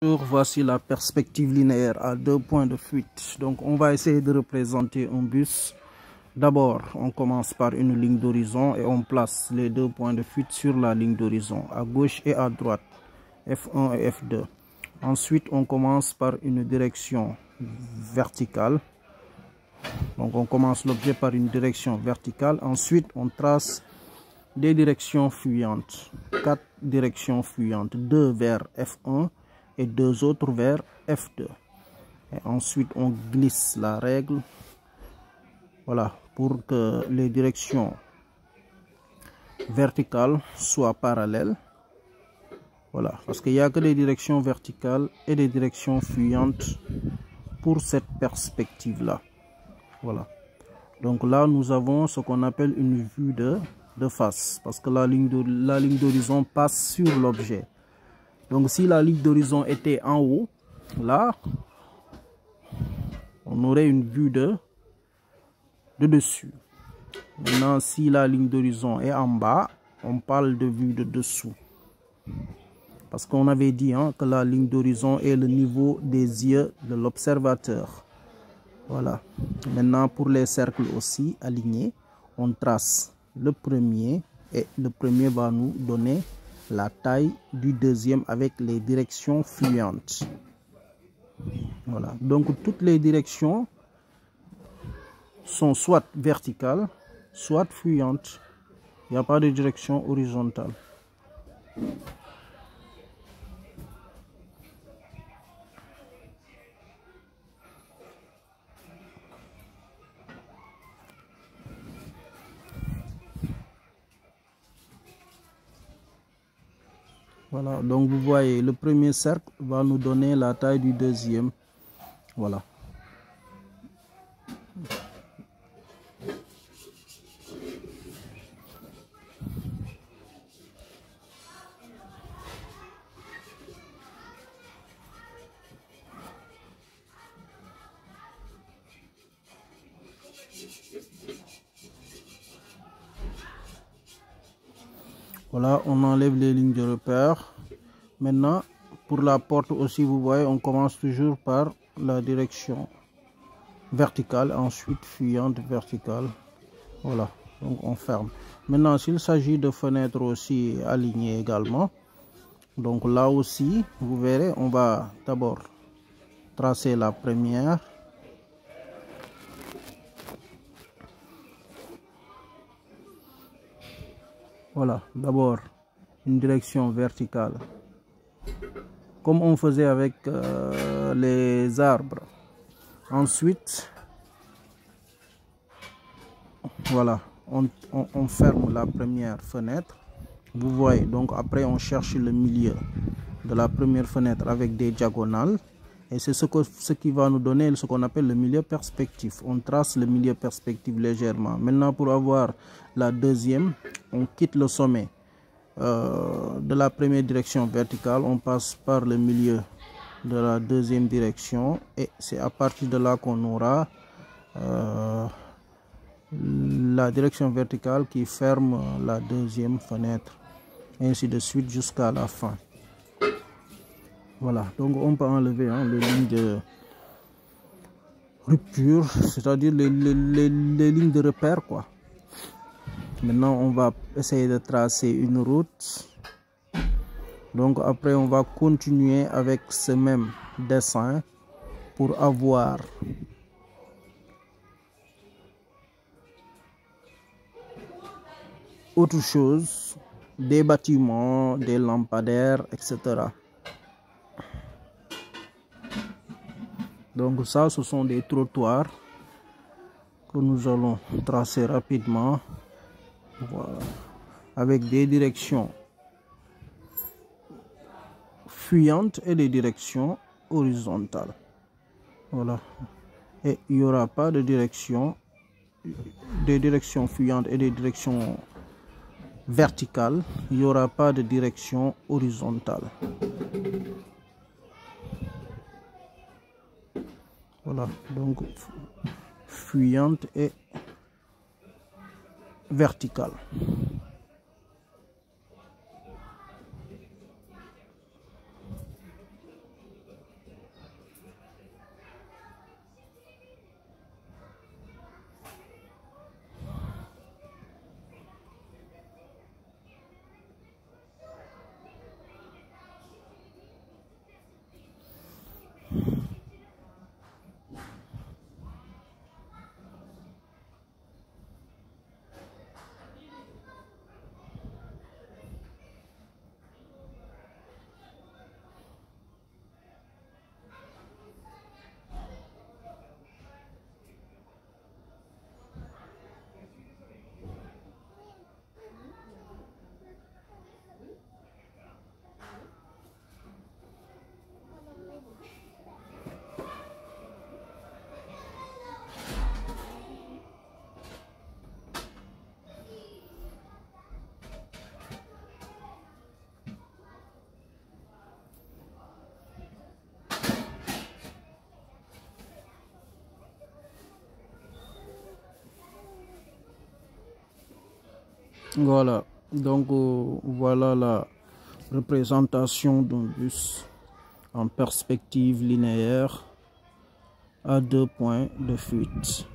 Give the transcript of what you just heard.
Voici la perspective linéaire à 2 points de fuite. Donc on va essayer de représenter un bus. D'abord, on commence par une ligne d'horizon et on place les 2 points de fuite sur la ligne d'horizon, à gauche et à droite, F1 et F2. Ensuite, on commence par une direction verticale. Donc on commence l'objet par une direction verticale. Ensuite, on trace des directions fuyantes, 4 directions fuyantes, 2 vers F1 et 2 autres vers F2. Et ensuite, on glisse la règle, voilà, pour que les directions verticales soient parallèles. Voilà, parce qu'il n'y a que des directions verticales et des directions fuyantes pour cette perspective-là. Voilà. Donc là, nous avons ce qu'on appelle une vue de face, parce que la ligne d'horizon passe sur l'objet. Donc si la ligne d'horizon était en haut, là, on aurait une vue de dessus. Maintenant, si la ligne d'horizon est en bas, on parle de vue de dessous. Parce qu'on avait dit que la ligne d'horizon est le niveau des yeux de l'observateur. Voilà. Maintenant, pour les cercles aussi alignés, on trace le premier et le premier va nous donner la taille du deuxième avec les directions fuyantes. Voilà. Donc, toutes les directions sont soit verticales, soit fuyantes. Il n'y a pas de direction horizontale. Voilà, donc vous voyez, le premier cercle va nous donner la taille du deuxième. Voilà. Voilà, on enlève les lignes de repère. Maintenant, pour la porte aussi, vous voyez, on commence toujours par la direction verticale, ensuite fuyante verticale. Voilà, donc on ferme. Maintenant, s'il s'agit de fenêtres aussi alignées également, donc là aussi, vous verrez, on va d'abord tracer la première. Voilà, d'abord une direction verticale, comme on faisait avec les arbres. Ensuite, voilà, on ferme la première fenêtre. Vous voyez, donc après on cherche le milieu de la première fenêtre avec des diagonales. Et c'est ce qui va nous donner ce qu'on appelle le milieu perspectif. On trace le milieu perspectif légèrement. Maintenant, pour avoir la deuxième, on quitte le sommet de la première direction verticale. On passe par le milieu de la deuxième direction. Et c'est à partir de là qu'on aura la direction verticale qui ferme la deuxième fenêtre. Ainsi de suite jusqu'à la fin. Voilà, donc on peut enlever les lignes de rupture, c'est-à-dire les lignes de repère, quoi. Maintenant, on va essayer de tracer une route. Donc après, on va continuer avec ce même dessin pour avoir autre chose, des bâtiments, des lampadaires, etc. Donc ça, ce sont des trottoirs que nous allons tracer rapidement. Voilà. Avec des directions fuyantes et des directions horizontales. Voilà. Et il n'y aura pas de direction, des directions fuyantes et des directions verticales. Il n'y aura pas de direction horizontale. Voilà, donc fuyante et verticale. Voilà, donc voilà la représentation d'un bus en perspective linéaire à 2 points de fuite.